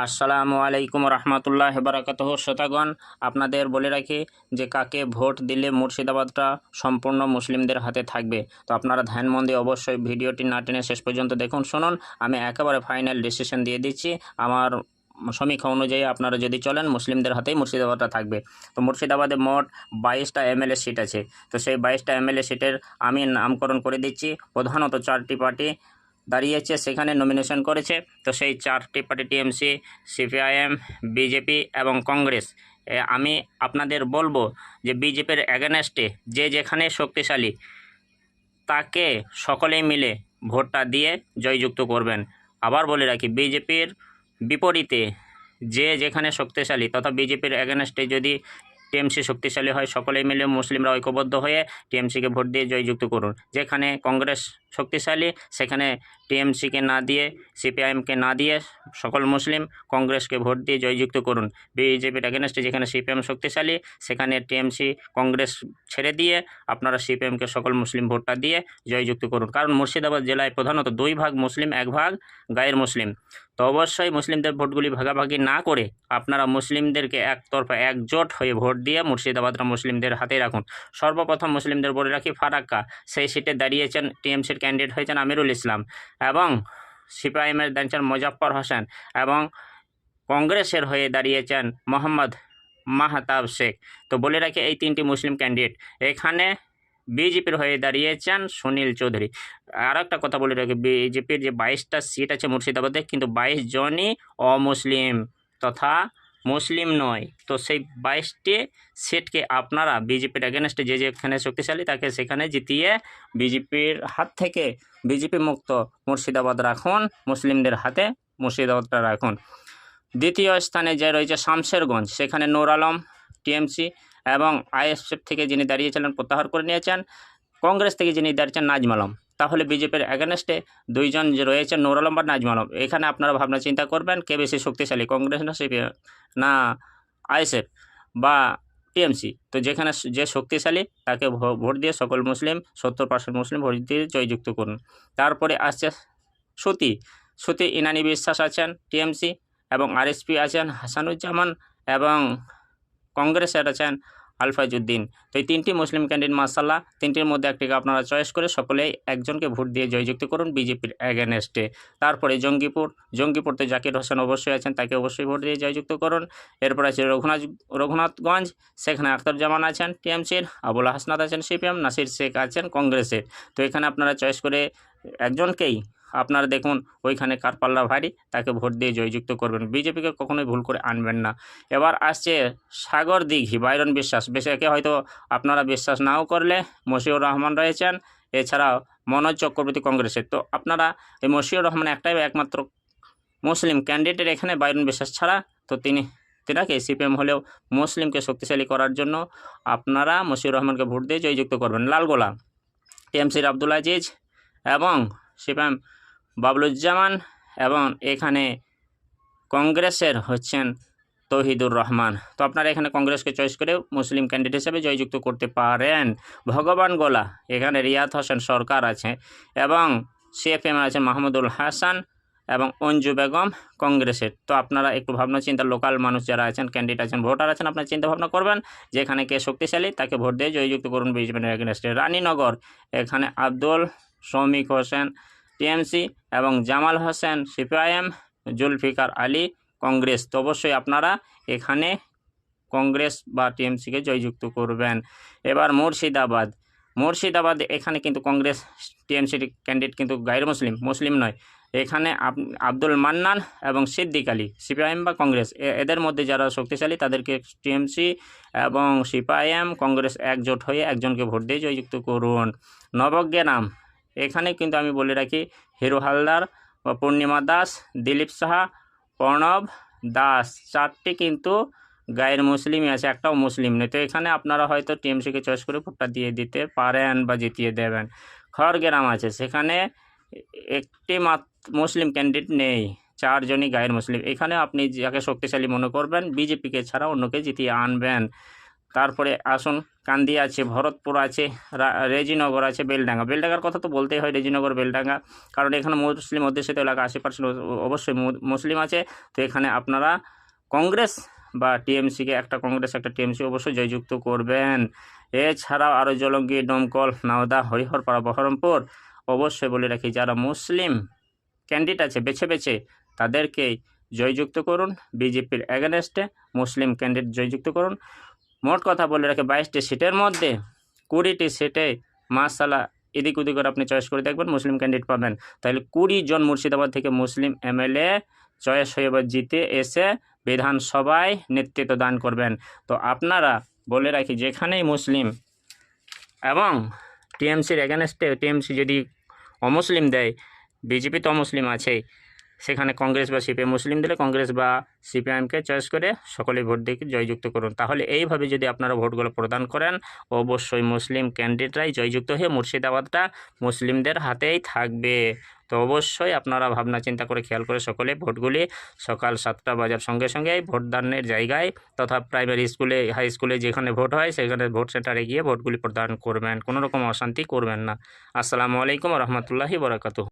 আসসালামু আলাইকুম রহমতুল্লাহ বারাকাতুহ। শ্রোতাগণ, আপনাদের বলে রাখি যে কাকে ভোট দিলে মুর্শিদাবাদটা সম্পূর্ণ মুসলিমদের হাতে থাকবে। তো আপনারা ধ্যান মন দিয়ে অবশ্যই ভিডিওটি না টেনে শেষ পর্যন্ত দেখুন, শুনুন। আমি একেবারে ফাইনাল ডিসিশন দিয়ে দিচ্ছি। আমার সমীক্ষা অনুযায়ী আপনারা যদি চলেন, মুসলিমদের হাতেই মুর্শিদাবাদটা থাকবে। তো মুর্শিদাবাদে মোট 22টা এমএলএ সিট আছে। তো সেই 22টা এমএলএ সিটের আমি নামকরণ করে দিচ্ছি। প্রধানত 4টি পার্টি দাঁড়িয়েছে, সেখানে নমিনেশন করেছে। তো সেই 4টি পার্টি টিএমসি, সিপিআইএম, বিজেপি এবং কংগ্রেস। আমি আপনাদের বলবো যে বিজেপির অ্যাগেনস্টে যে যেখানে শক্তিশালী তাকে সকলেই মিলে ভোটটা দিয়ে জয়যুক্ত করবেন। আবার বলে রাখি, বিজেপির বিপরীতে যে যেখানে শক্তিশালী তথা বিজেপির অ্যাগেনস্টে যদি টিএমসি শক্তিশালী হয়, সকলেই মিলে মুসলিমরা ঐক্যবদ্ধ হয়ে টিএমসিকে ভোট দিয়ে জয়যুক্ত করুন। যেখানে কংগ্রেস শক্তিশালী সেখানে টিএমসিকে না দিয়ে, সিপিআইএমকে না দিয়ে সকল মুসলিম কংগ্রেসকে ভোট দিয়ে জয়যুক্ত করুন। বিজেপির অ্যাগেনস্টে যেখানে সিপিএম শক্তিশালী সেখানে টিএমসি কংগ্রেস ছেড়ে দিয়ে আপনারা সিপিএমকে সকল মুসলিম ভোটটা দিয়ে জয়যুক্ত করুন। কারণ মুর্শিদাবাদ জেলায় প্রধানত 2 ভাগ মুসলিম, 1 ভাগ গায়ের মুসলিম। তো অবশ্যই মুসলিমদের ভোটগুলি ভাগাভাগি না করে আপনারা মুসলিমদেরকে একতরফা একজোট হয়ে ভোট দিয়ে মুর্শিদাবাদটা মুসলিমদের হাতে রাখুন। সর্বপ্রথম মুসলিমদের বলে রাখি, ফারাক্কা সেই সিটে দাঁড়িয়েছেন টিএমসির ক্যান্ডিডেট হয়েছেন আমিরুল ইসলাম, এবং সিপিআইএমের দাঁড়িয়েছেন মোজাফফর হোসেন, এবং কংগ্রেসের হয়ে দাঁড়িয়েছেন মোহাম্মদ মাহতাব শেখ। তো বলে রাখি এই 3টি মুসলিম ক্যান্ডিডেট। এখানে বিজেপির হয়ে দাঁড়িয়েছেন সুনীল চৌধুরী। আর একটা কথা বলে রাখি, বিজেপির যে 22টা সিট আছে মুর্শিদাবাদে, কিন্তু 22 জনই অমুসলিম তথা মুসলিম নয়। তো সেই 22টি সিটকে আপনারা বিজেপির অ্যাগেনস্টে যে যেখানে শক্তিশালী তাকে সেখানে জিতিয়ে বিজেপির হাত থেকে বিজেপি মুক্ত মুর্শিদাবাদ রাখুন, মুসলিমদের হাতে মুর্শিদাবাদটা রাখুন। দ্বিতীয় স্থানে যে রয়েছে শামশেরগঞ্জ, সেখানে নূর আলম টিএমসি এবং আইএসএফ থেকে যিনি দাঁড়িয়েছিলেন প্রত্যাহার করে নিয়েছেন, কংগ্রেস থেকে যিনি দাঁড়িয়েছেন নাজম আলম। তাহলে বিজেপির অ্যাগেনস্টে 2 জন যে রয়েছেন নূর আলম বা নাজম আলম। এখানে আপনারা ভাবনা চিন্তা করবেন কে বেশি শক্তিশালী, কংগ্রেস না সিপিএম না আইএসএফ বা টিএমসি। তো যেখানে যে শক্তিশালী তাকে ভোট দিয়ে সকল মুসলিম 70% মুসলিম ভোট দিয়ে জয়যুক্ত করুন। তারপরে আসছে সুতি ইনানি বিশ্বাস আছেন টিএমসি, এবং আরএসপি আছেন হাসানুজ্জামান, এবং কংগ্রেসের আছেন আলফাজউদ্দিন। তো এই 3টি মুসলিম ক্যান্ডিডেট মাশাআল্লাহ, 3টির মধ্যে একটিকে আপনারা চয়েস করে সকলেই একজনকে ভোট দিয়ে জয়যুক্ত করুন বিজেপির অ্যাগেনস্টে। তারপরে জঙ্গিপুরতে জাকির হোসেন অবশ্যই আছেন, তাকে অবশ্যই ভোট দিয়ে জয়যুক্ত করুন। এরপর আছে রঘুনাথগঞ্জ, সেখানে আখতারুজ্জামান আছেন টিএমসির, আবুল হাসনাত আছেন সিপিএম, নাসির শেখ আছেন কংগ্রেসের। তো এখানে আপনারা চয়েস করে একজনকেই আপনারা দেখুন ওইখানে কার পাল্লা ভারী তাকে ভোট দিয়ে জয়যুক্ত করবেন। বিজেপিকে কখনোই ভুল করে আনবেন না। এবার আসছে সাগর দিঘি, বাইরন বিশ্বাস। একে হয়তো আপনারা বিশ্বাস নাও করলে মশিউর রহমান রয়েছেন, এছাড়াও মনোজ চক্রবর্তী কংগ্রেসের। তো আপনারা এই মশিউর রহমান একটাই একমাত্র মুসলিম ক্যান্ডিডেট এখানে বাইরন বিশ্বাস ছাড়া। তো তিনাকে সিপিএম হলেও মুসলিমকে শক্তিশালী করার জন্য আপনারা মশিউর রহমানকে ভোট দিয়ে জয়যুক্ত করবেন। লালগোলা টিএমসির আব্দুল আজিজ এবং সিপিএম বাবলুজ্জামান, এবং এখানে কংগ্রেসের হচ্ছেন তৌহিদুর রহমান। তো আপনারা এখানে কংগ্রেসকে চয়েস করে মুসলিম ক্যান্ডিডেট হিসেবে জয়যুক্ত করতে পারেন। ভগবান গোলা, এখানে রিয়াদ হোসেন সরকার আছে, এবং সিপিএম আছেন মাহমুদুল হাসান এবং অঞ্জু বেগম কংগ্রেসের। তো আপনারা একটু ভাবনা চিন্তা, লোকাল মানুষ যারা আছেন, ক্যান্ডিডেট আছেন, ভোটার আছেন, আপনারা চিন্তা ভাবনা করবেন যেখানে কে শক্তিশালী তাকে ভোট দিয়ে জয়যুক্ত করুন বিজেপির অ্যাগেনস্টে। রানীনগর, এখানে আব্দুল শৌমিক হোসেন টিএমসি এবং জামাল হোসেন সিপিআইএম, জুলফিকার আলী কংগ্রেস। তো অবশ্যই আপনারা এখানে কংগ্রেস বা টিএমসিকে জয়যুক্ত করবেন। এবার মুর্শিদাবাদ, এখানে কিন্তু কংগ্রেস টিএমসির ক্যান্ডিডেট কিন্তু গায়ের মুসলিম নয়। এখানে আব্দুল মান্নান এবং সিদ্দিক আলী, সিপিআইএম বা কংগ্রেস, এদের মধ্যে যারা শক্তিশালী তাদেরকে টিএমসি এবং সিপিআইএম কংগ্রেস একজোট হয়ে একজনকে ভোট দিয়ে জয়যুক্ত করুন। নবগ্রাম, এখানে কিন্তু আমি বলে রাখি হিরো হালদার বা পূর্ণিমা দাস, দিলীপ সাহা, প্রণব দাস, 4টি কিন্তু গায়ের মুসলিমই আছে, একটাও মুসলিম নেই। তো এখানে আপনারা হয়তো টিএমসিকে চয়েস করে ভোটটা দিয়ে দিতে পারেন বা জিতিয়ে দেবেন। খড়গ্রাম আছে, সেখানে একটি মুসলিম ক্যান্ডিডেট নেই, 4 জনই গায়ের মুসলিম। এখানে আপনি যাকে শক্তিশালী মনে করবেন বিজেপিকে ছাড়া অন্যকে জিতিয়ে আনবেন। তারপরে আসুন কান্দি আছে, ভরতপুর আছে, রেজিনগর আছে, বেলডাঙ্গা। বেলডাঙ্গার কথা তো বলতেই হয়, রেজিনগর, বেলডাঙ্গা, কারণ এখানে মুসলিম অধ্যুষিত এলাকা 80% অবশ্যই মুসলিম আছে। তো এখানে আপনারা কংগ্রেস বা টিএমসিকে, একটা কংগ্রেস একটা টিএমসি অবশ্যই জয়যুক্ত করবেন। এছাড়াও আরও জলঙ্গি, দমকল, নাওদা, হরিহরপাড়া, বহরমপুর অবশ্যই বলে রাখি, যারা মুসলিম ক্যান্ডিডেট আছে বেছে বেছে তাদেরকেই জয়যুক্ত করুন। বিজেপির এগেনস্টে মুসলিম ক্যান্ডিডেট জয়যুক্ত করুন। মোট কথা বলে রাখে 22টি সিটের মধ্যে 20টি সিটে মাশাআল্লাহ এদিক ওদিক করে আপনি চয়েস করে দেখবেন, মুসলিম ক্যান্ডিডেট পাবেন। তাহলে 20 জন মুর্শিদাবাদ থেকে মুসলিম এমএলএ চয়েস হয়ে জিতে এসে বিধানসভায় নেতৃত্ব দান করবেন। তো আপনারা বলে রাখি, যেখানেই মুসলিম এবং টিএমসির এগেনস্টে, টিএমসি যদি অমুসলিম দেয়, বিজেপি তো অমুসলিম আছেই, সেখানে কংগ্রেস বা সিপিএম মুসলিম দিলে কংগ্রেস বা সিপিআইএমকে চয়েস করে সকলে ভোট দিয়ে জয়যুক্ত করুন। তাহলে এইভাবে যদি আপনারা ভোটগুলো প্রদান করেন, অবশ্যই মুসলিম ক্যান্ডিডেটরাই জয়যুক্ত হয়ে মুর্শিদাবাদটা মুসলিমদের হাতেই থাকবে। তো অবশ্যই আপনারা ভাবনা চিন্তা করে খেয়াল করে সকলে ভোটগুলি সকাল 7টা বাজার সঙ্গে সঙ্গে ভোটদানের জায়গায় তথা প্রাইমারি স্কুলে, হাই স্কুলে যেখানে ভোট হয় সেখানে ভোট সেন্টারে গিয়ে ভোটগুলি প্রদান করবেন। কোনো রকম অশান্তি করবেন না। আসসালামু আলাইকুম রহমতুল্লাহি বরকাতুহু।